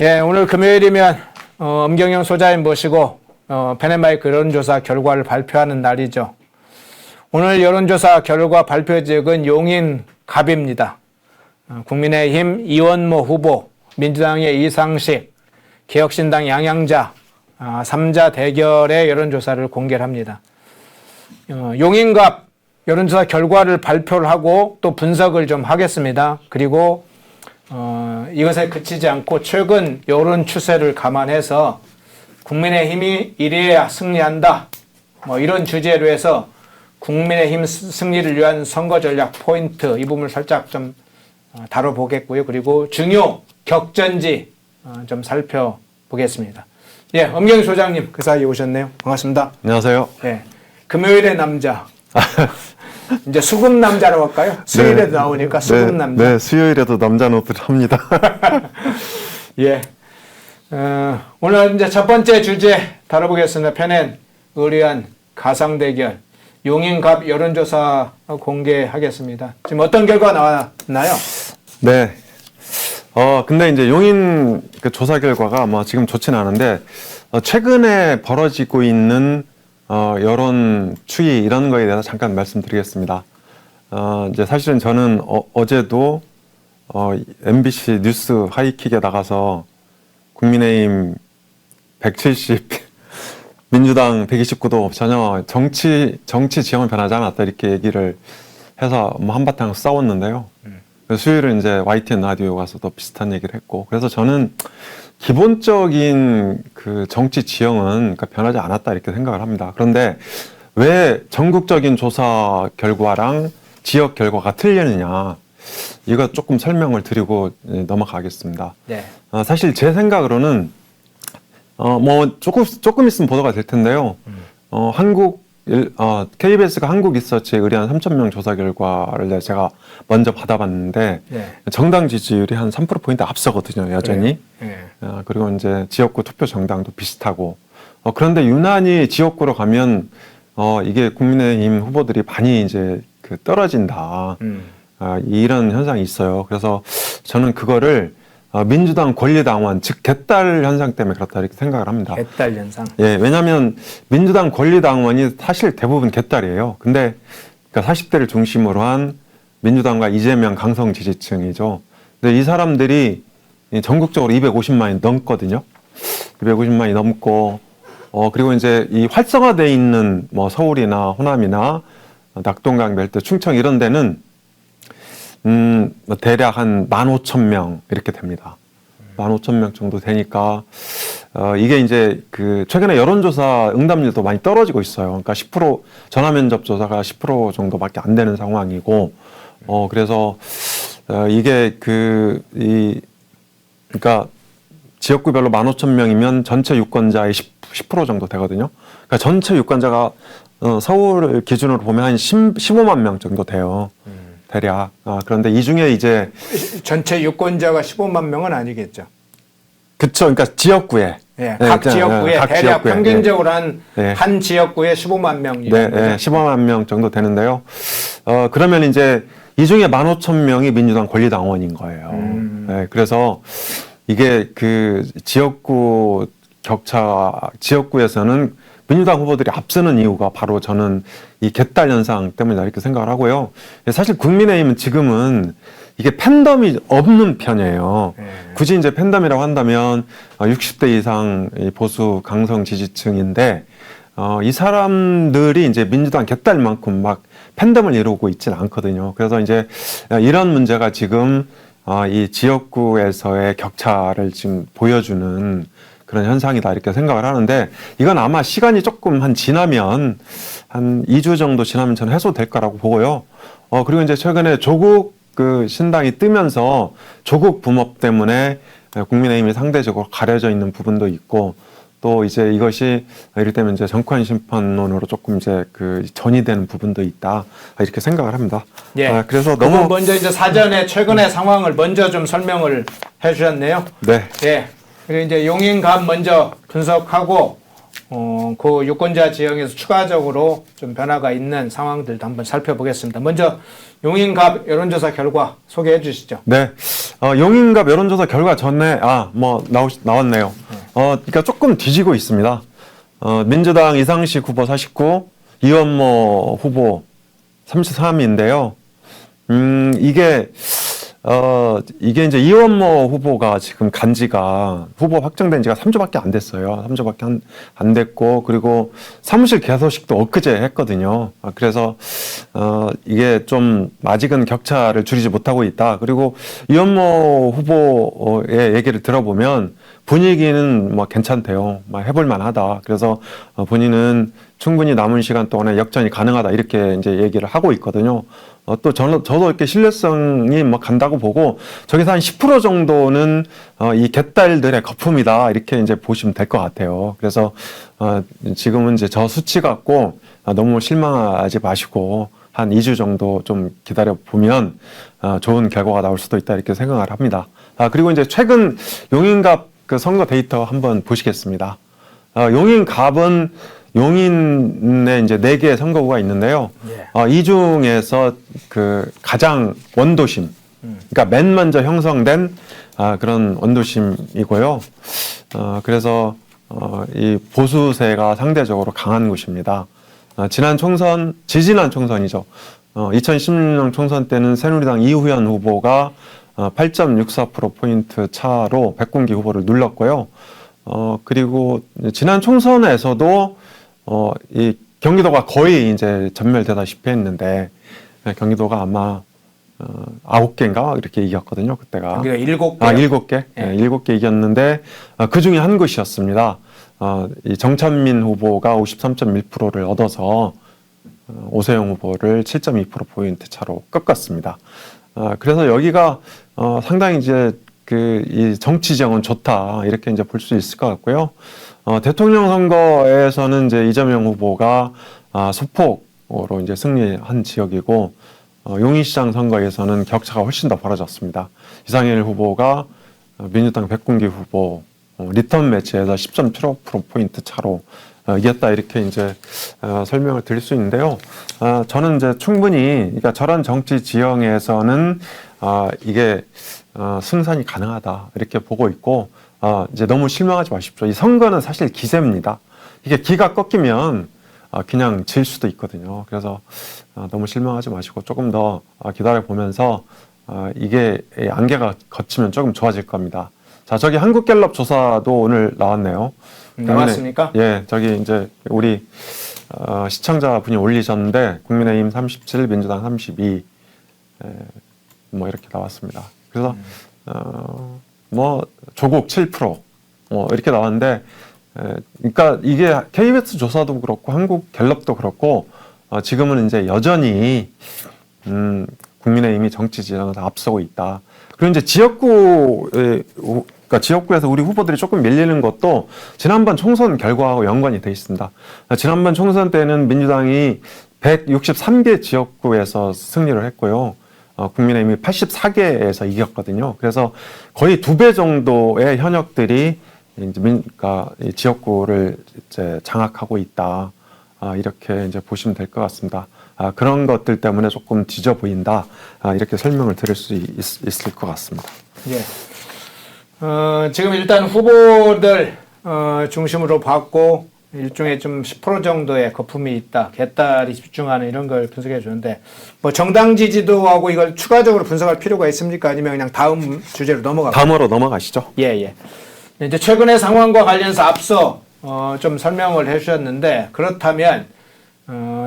예, 오늘 금요일이면 엄경영 소장님 모시고 펜앤마이크 여론조사 결과를 발표하는 날이죠. 오늘 여론조사 결과 발표지역은 용인갑입니다. 국민의힘 이원모 후보, 민주당의 이상식, 개혁신당 양양자 3자 대결의 여론조사를 공개를 합니다. 용인갑 여론조사 결과를 발표를 하고 또 분석을 좀 하겠습니다. 그리고 이것에 그치지 않고 최근 여론 추세를 감안해서 국민의힘이 이래야 승리한다. 이런 주제로 해서 국민의힘 승리를 위한 선거 전략 포인트 이 부분을 살짝 좀 다뤄보겠고요. 그리고 중요 격전지 좀 살펴보겠습니다. 예, 엄경희 소장님 그 사이에 오셨네요. 반갑습니다. 안녕하세요. 예, 금요일의 남자. 이제 수급 남자라고 할까요? 수요일에도 네, 나오니까 수급 남자. 네, 수요일에도 남자 노트를 합니다. 예. 오늘 이제 첫 번째 주제 다뤄보겠습니다. 편엔 의뢰한 가상 대결 용인갑 여론조사 공개하겠습니다. 지금 어떤 결과 나왔나요? 네. 근데 이제 용인 그 조사 결과가 지금 좋지는 않은데 최근에 벌어지고 있는 여론 추이 이런 거에 대해서 잠깐 말씀드리겠습니다. 이제 사실은 저는 어제도 MBC 뉴스 하이킥에 나가서 국민의힘 170, 민주당 129도 전혀 정치 지형은 변하지 않았다 이렇게 얘기를 해서 한바탕 싸웠는데요. 수요일은 이제 YTN 라디오 가서도 비슷한 얘기를 했고, 그래서 저는 기본적인 그 정치 지형은 변하지 않았다 이렇게 생각을 합니다. 그런데 왜 전국적인 조사 결과랑 지역 결과가 틀리느냐, 이거 조금 설명을 드리고 넘어가겠습니다. 네. 사실 제 생각으로는 조금 있으면 보도가 될 텐데요. KBS가 한국리서치에 의뢰한 3,000명 조사 결과를 제가 먼저 받아봤는데, 네. 정당 지지율이 한 3%포인트 앞서거든요, 여전히. 네. 그리고 이제 지역구 투표 정당도 비슷하고. 그런데 유난히 지역구로 가면, 이게 국민의힘 후보들이 많이 이제 떨어진다. 이런 현상이 있어요. 그래서 저는 그거를 민주당 권리당원, 즉 개딸 현상 때문에 그렇다 이렇게 생각을 합니다. 개딸 현상. 예, 왜냐하면 민주당 권리당원이 사실 대부분 개딸이에요. 근데 그러니까 40대를 중심으로 한 민주당과 이재명 강성 지지층이죠. 근데 이 사람들이 전국적으로 250만이 넘거든요. 250만이 넘고, 그리고 이제 이 활성화되어 있는 서울이나 호남이나 낙동강, 별도, 충청 이런 데는 대략 한 15,000명 이렇게 됩니다. 15,000명 정도 되니까, 이게 이제 최근에 여론조사 응답률도 많이 떨어지고 있어요. 그러니까 10% 전화면접 조사가 10% 정도밖에 안 되는 상황이고, 그래서, 이게 그러니까 지역구별로 15,000명이면 전체 유권자의 10% 정도 되거든요. 그러니까 전체 유권자가 서울을 기준으로 보면 한 15만 명 정도 돼요. 대략. 그런데 이 중에 이제 전체 유권자가 15만 명은 아니겠죠. 그쵸. 그러니까 지역구에. 예, 각 지역구에 각 대략 지역구에. 평균적으로 네. 한 지역구에 15만 명. 네, 15만 명 정도 되는데요. 그러면 이제 이 중에 15,000명이 민주당 권리당원인 거예요. 네, 그래서 이게 지역구 격차, 지역구에서는 민주당 후보들이 앞서는 이유가 바로 저는 이 개딸 현상 때문이다 이렇게 생각을 하고요. 사실 국민의힘은 지금은 이게 팬덤이 없는 편이에요. 굳이 이제 팬덤이라고 한다면 60대 이상 보수 강성 지지층인데, 이 사람들이 이제 민주당 개딸만큼 막 팬덤을 이루고 있지는 않거든요. 그래서 이제 이런 문제가 지금 이 지역구에서의 격차를 지금 보여주는 그런 현상이다 이렇게 생각을 하는데, 이건 아마 시간이 조금 지나면 한 2주 정도 지나면 저는 해소될 거라고 보고요. 그리고 이제 최근에 조국 신당이 뜨면서 조국 붐업 때문에 국민의힘이 상대적으로 가려져 있는 부분도 있고, 또 이제 이것이 이를테면 이제 정권 심판론으로 조금 이제 전이되는 부분도 있다 이렇게 생각을 합니다. 예. 그래서 먼저 이제 사전에 최근의 상황을 먼저 좀 설명을 해주셨네요. 네. 예. 그리고 이제 용인갑 먼저 분석하고 그 유권자 지형에서 추가적으로 좀 변화가 있는 상황들도 한번 살펴보겠습니다. 먼저 용인갑 여론조사 결과 소개해 주시죠. 네. 용인갑 여론조사 결과 전에, 나왔네요. 그러니까 조금 뒤지고 있습니다. 민주당 이상식 후보 49, 이원모 후보 33인데요. 이게 이제 이원모 후보가 지금 후보 확정된 지가 3주밖에 안 됐어요. 3주밖에 안 됐고, 그리고 사무실 개소식도 엊그제 했거든요. 그래서, 이게 좀 아직은 격차를 줄이지 못하고 있다. 그리고 이원모 후보의 얘기를 들어보면 분위기는 괜찮대요. 해볼만 하다. 그래서 본인은 충분히 남은 시간 동안에 역전이 가능하다. 이렇게 이제 얘기를 하고 있거든요. 또 저도 이렇게 신뢰성이 간다고 보고, 저기서 한 10% 정도는 이 개딸들의 거품이다. 이렇게 이제 보시면 될 것 같아요. 그래서 지금은 이제 저 수치 갖고 너무 실망하지 마시고, 한 2주 정도 좀 기다려 보면 좋은 결과가 나올 수도 있다. 이렇게 생각을 합니다. 그리고 이제 최근 용인갑 그 선거 데이터 한번 보시겠습니다. 용인갑은 용인에 이제 4개의 선거구가 있는데요. 이 중에서 그 가장 원도심, 그러니까 맨 먼저 형성된 그런 원도심이고요. 그래서 이 보수세가 상대적으로 강한 곳입니다. 지지난 총선이죠. 2016년 총선 때는 새누리당 이후현 후보가 8.64%포인트 차로 백군기 후보를 눌렀고요. 그리고 지난 총선에서도 이 경기도가 거의 이제 전멸되다시피 했는데, 경기도가 아마 9개인가 이렇게 이겼거든요. 그때가. 경기도 7개. 7개. 네, 7개 이겼는데 그 중에 한 곳이었습니다. 이 정찬민 후보가 53.1%를 얻어서 오세영 후보를 7.2%포인트 차로 꺾었습니다. 그래서 여기가 상당히 이제 이 정치 지형은 좋다. 이렇게 이제 볼 수 있을 것 같고요. 대통령 선거에서는 이제 이재명 후보가 소폭으로 이제 승리한 지역이고, 용인시장 선거에서는 격차가 훨씬 더 벌어졌습니다. 이상일 후보가 민주당 백군기 후보 리턴 매치에서 10.75%포인트 차로 이겼다. 이렇게 이제 설명을 드릴 수 있는데요. 저는 이제 충분히, 그러니까 저런 정치 지형에서는 이게 승산이 가능하다. 이렇게 보고 있고, 이제 너무 실망하지 마십시오. 이 선거는 사실 기세입니다. 이게 기가 꺾이면 그냥 질 수도 있거든요. 그래서 너무 실망하지 마시고 조금 더 기다려 보면서 이게 안개가 걷히면 조금 좋아질 겁니다. 자, 저기 한국갤럽 조사도 오늘 나왔네요. 나왔습니까? 예, 저기 이제 우리 시청자분이 올리셨는데 국민의힘 37, 민주당 32, 이렇게 나왔습니다. 그래서 조국 7%, 이렇게 나왔는데, 그러니까 이게 KBS 조사도 그렇고 한국갤럽도 그렇고 지금은 이제 여전히 국민의힘이 정치 지형에서 앞서고 있다. 그리고 이제 지역구에서 우리 후보들이 조금 밀리는 것도 지난번 총선 결과하고 연관이 돼 있습니다. 지난번 총선 때는 민주당이 163개 지역구에서 승리를 했고요. 국민의힘이 84개에서 이겼거든요. 그래서 거의 2배 정도의 현역들이 이제 이 지역구를 이제 장악하고 있다. 이렇게 이제 보시면 될 것 같습니다. 그런 것들 때문에 조금 뒤져 보인다. 이렇게 설명을 드릴 수 있을 것 같습니다. 예. 지금 일단 후보들 중심으로 봤고 일종의 좀 10% 정도의 거품이 있다. 개딸이 집중하는 이런 걸 분석해 주는데 정당 지지도하고 이걸 추가적으로 분석할 필요가 있습니까? 아니면 그냥 다음 주제로 넘어갈까요? 다음으로 넘어가시죠. 예. 이제 최근의 상황과 관련해서 앞서 좀 설명을 해 주셨는데 그렇다면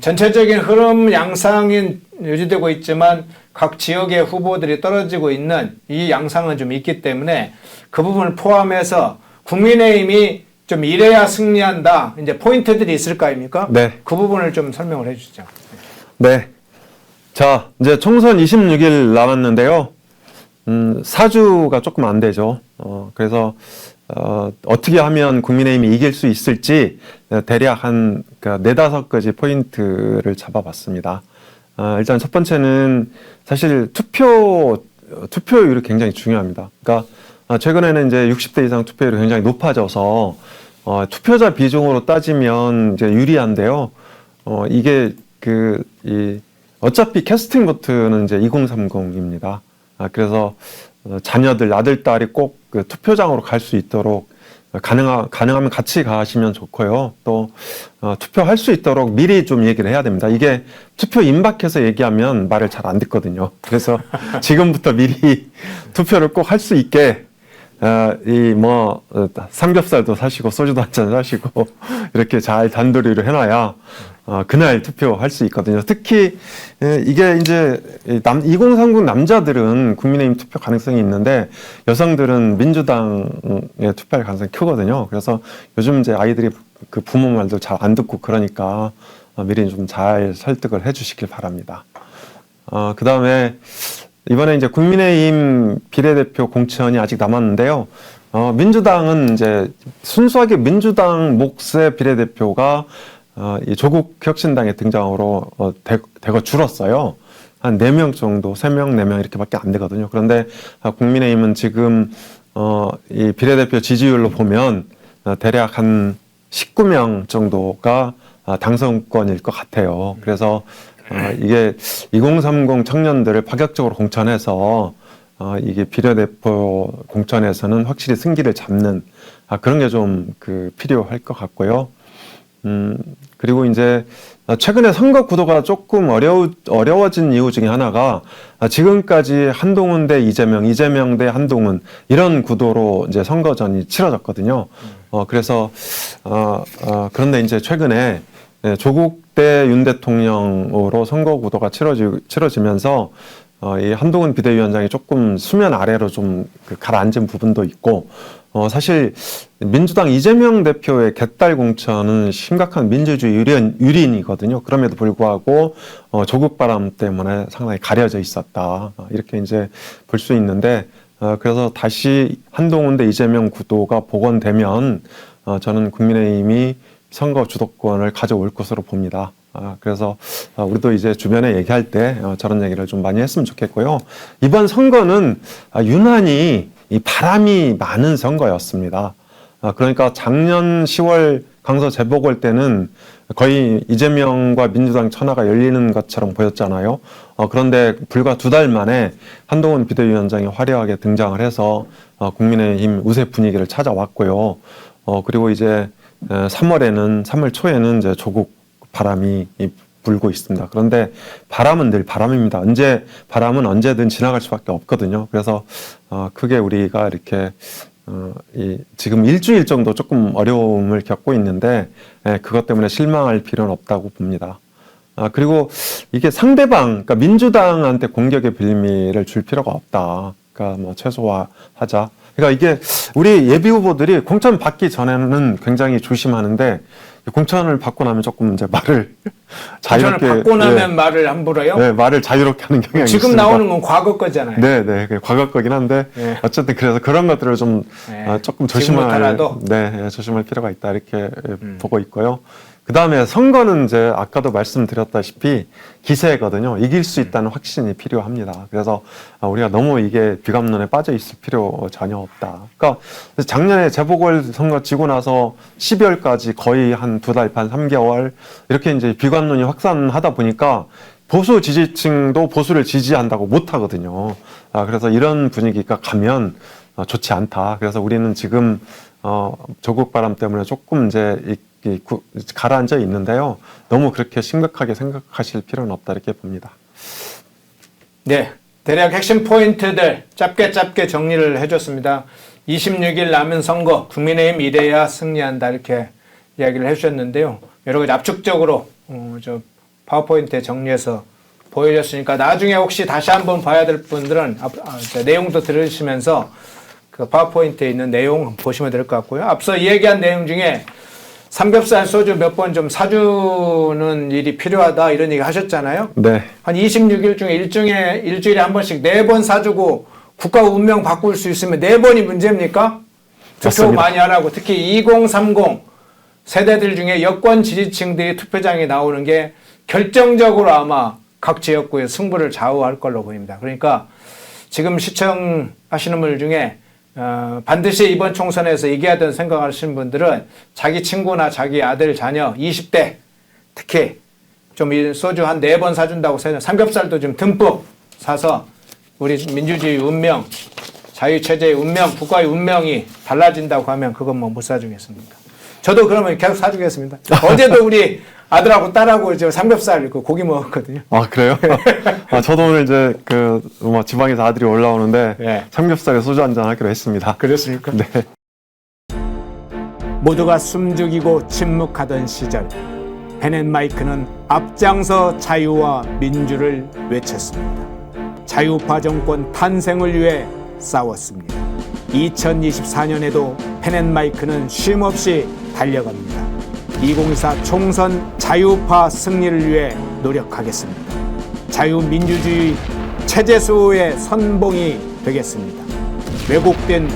전체적인 흐름 양상이 유지되고 있지만 각 지역의 후보들이 떨어지고 있는 이 양상은 좀 있기 때문에 그 부분을 포함해서 국민의힘이 좀 이래야 승리한다. 이제 포인트들이 있을 거 아닙니까? 네. 그 부분을 좀 설명을 해 주시죠. 네. 자, 이제 총선 26일 남았는데요. 4주가 조금 안 되죠. 그래서 어떻게 하면 국민의힘이 이길 수 있을지 대략 한 4-5가지 포인트를 잡아봤습니다. 일단 첫 번째는 사실 투표율이 굉장히 중요합니다. 그러니까 최근에는 이제 60대 이상 투표율이 굉장히 높아져서 투표자 비중으로 따지면 이제 유리한데요. 이게 어차피 캐스팅 보트는 이제 2030입니다. 그래서 자녀들, 아들, 딸이 꼭 그 투표장으로 갈 수 있도록 가능하면 같이 가시면 좋고요. 또 투표할 수 있도록 미리 좀 얘기를 해야 됩니다. 이게 투표 임박해서 얘기하면 말을 잘 안 듣거든요. 그래서 지금부터 미리 투표를 꼭 할 수 있게 삼겹살도 사시고 소주도 한 잔 사시고 이렇게 잘 단도리를 해놔야 그날 투표할 수 있거든요. 특히 이게 이제 2030 남자들은 국민의힘 투표 가능성이 있는데 여성들은 민주당에 투표할 가능성이 크거든요. 그래서 요즘 이제 아이들이 그 부모 말도 잘 안 듣고 그러니까 미리 좀 잘 설득을 해주시길 바랍니다. 그 다음에 이번에 이제 국민의힘 비례대표 공천이 아직 남았는데요. 민주당은 이제 순수하게 민주당 몫의 비례대표가 이 조국혁신당의 등장으로 대거 줄었어요. 한 4명 정도, 3명, 4명 이렇게밖에 안 되거든요. 그런데 국민의힘은 지금 이 비례대표 지지율로 보면 대략 한 19명 정도가 당선권일 것 같아요. 그래서 이게 2030 청년들을 파격적으로 공천해서 이게 비례대표 공천에서는 확실히 승기를 잡는 그런 게 좀 필요할 것 같고요. 그리고 이제 최근에 선거 구도가 조금 어려워진 이유 중에 하나가 지금까지 한동훈 대 이재명, 이재명 대 한동훈 이런 구도로 이제 선거전이 치러졌거든요. 그래서 그런데 이제 최근에 조국 대 윤 대통령으로 선거 구도가 치러지면서 이 한동훈 비대위원장이 조금 수면 아래로 좀 가라앉은 부분도 있고 사실 민주당 이재명 대표의 개딸 공천은 심각한 민주주의 유린이거든요. 그럼에도 불구하고 조국 바람 때문에 상당히 가려져 있었다. 이렇게 이제 볼 수 있는데 그래서 다시 한동훈 대 이재명 구도가 복원되면 저는 국민의힘이 선거 주도권을 가져올 것으로 봅니다. 그래서 우리도 이제 주변에 얘기할 때 저런 얘기를 좀 많이 했으면 좋겠고요. 이번 선거는 유난히 이 바람이 많은 선거였습니다. 그러니까 작년 10월 강서 재보궐 때는 거의 이재명과 민주당 천하가 열리는 것처럼 보였잖아요. 그런데 불과 2달 만에 한동훈 비대위원장이 화려하게 등장을 해서 국민의힘 우세 분위기를 찾아왔고요. 그리고 이제 3월 초에는 이제 조국 바람이 불고 있습니다. 그런데 바람은 늘 바람입니다. 바람은 언제든 지나갈 수밖에 없거든요. 그래서 크게 우리가 이렇게 지금 일주일 정도 조금 어려움을 겪고 있는데 그것 때문에 실망할 필요는 없다고 봅니다. 그리고 이게 상대방, 그러니까 민주당한테 공격의 빌미를 줄 필요가 없다. 그러니까 뭐 최소화하자. 그러니까 이게 우리 예비 후보들이 공천 받기 전에는 굉장히 조심하는데 공천을 받고 나면 조금 이제 말을 자유롭게 받고 나면 말을 함부로요? 네, 말을 자유롭게 하는 경향이 지금 있습니다. 나오는 건 과거 거잖아요. 네, 과거 거긴 한데 어쨌든 그래서 그런 것들을 좀 조금 조심할 필요가 있다 이렇게 보고 있고요. 그 다음에 선거는 이제 아까도 말씀드렸다시피 기세거든요. 이길 수 있다는 확신이 필요합니다. 그래서 우리가 너무 이게 비감론에 빠져 있을 필요 전혀 없다. 그러니까 작년에 재보궐 선거 지고 나서 12월까지 거의 한 2달 반, 3개월 이렇게 이제 비감론이 확산하다 보니까 보수 지지층도 보수를 지지한다고 못 하거든요. 그래서 이런 분위기가 가면 좋지 않다. 그래서 우리는 지금 조국 바람 때문에 조금 이제 가라앉아 있는데요. 너무 그렇게 심각하게 생각하실 필요는 없다 이렇게 봅니다. 네, 대략 핵심 포인트들 짧게 정리를 해줬습니다. 26일 남은 선거 국민의힘 이래야 승리한다 이렇게 이야기를 해주셨는데요. 여러 가지 압축적으로 저 파워포인트에 정리해서 보여줬으니까 나중에 혹시 다시 한번 봐야 될 분들은 내용도 들으시면서 그 파워포인트에 있는 내용 보시면 될 것 같고요. 앞서 이야기한 내용 중에 삼겹살 소주 몇 번 좀 사주는 일이 필요하다 이런 얘기 하셨잖아요. 네. 한 26일 중에 일주일에 한 번씩 4번 사주고 국가 운명 바꿀 수 있으면 4번이 문제입니까? 투표 맞습니다. 많이 하라고. 특히 2030 세대들 중에 여권 지지층들이 투표장에 나오는 게 결정적으로 아마 각 지역구의 승부를 좌우할 걸로 보입니다. 그러니까 지금 시청하시는 분 중에 반드시 이번 총선에서 이겨야 된다는 생각하시는 분들은 자기 친구나 자기 아들, 자녀, 20대 특히 좀 이 소주 한 4번 사준다고 해서 삼겹살도 좀 듬뿍 사서 우리 민주주의 운명, 자유체제의 운명, 국가의 운명이 달라진다고 하면 그건 뭐 못 사주겠습니까? 저도 그러면 계속 사주겠습니다. 어제도 우리 아들하고 딸하고 이제 삼겹살 그 고기 먹었거든요. 아, 그래요? 저도 오늘 이제 뭐 지방에서 아들이 올라오는데 네. 삼겹살에 소주 한잔 하기로 했습니다. 그렇습니까? 네. 모두가 숨죽이고 침묵하던 시절 펜앤마이크는 앞장서 자유와 민주를 외쳤습니다. 자유파 정권 탄생을 위해 싸웠습니다. 2024년에도 펜앤마이크는 쉼없이 달려갑니다. 2024 총선 자유파 승리를 위해 노력하겠습니다. 자유민주주의 체제수호의 선봉이 되겠습니다. 왜곡된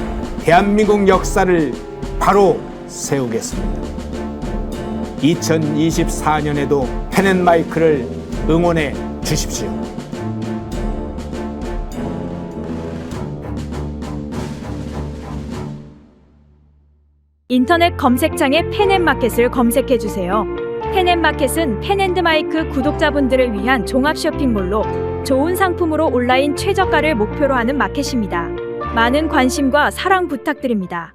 대한민국 역사를 바로 세우겠습니다. 2024년에도 펜앤마이크를 응원해 주십시오. 인터넷 검색창에 펜앤마켓을 검색해 주세요. 펜앤마켓은 펜앤드마이크 구독자분들을 위한 종합 쇼핑몰로 좋은 상품으로 온라인 최저가를 목표로 하는 마켓입니다. 많은 관심과 사랑 부탁드립니다.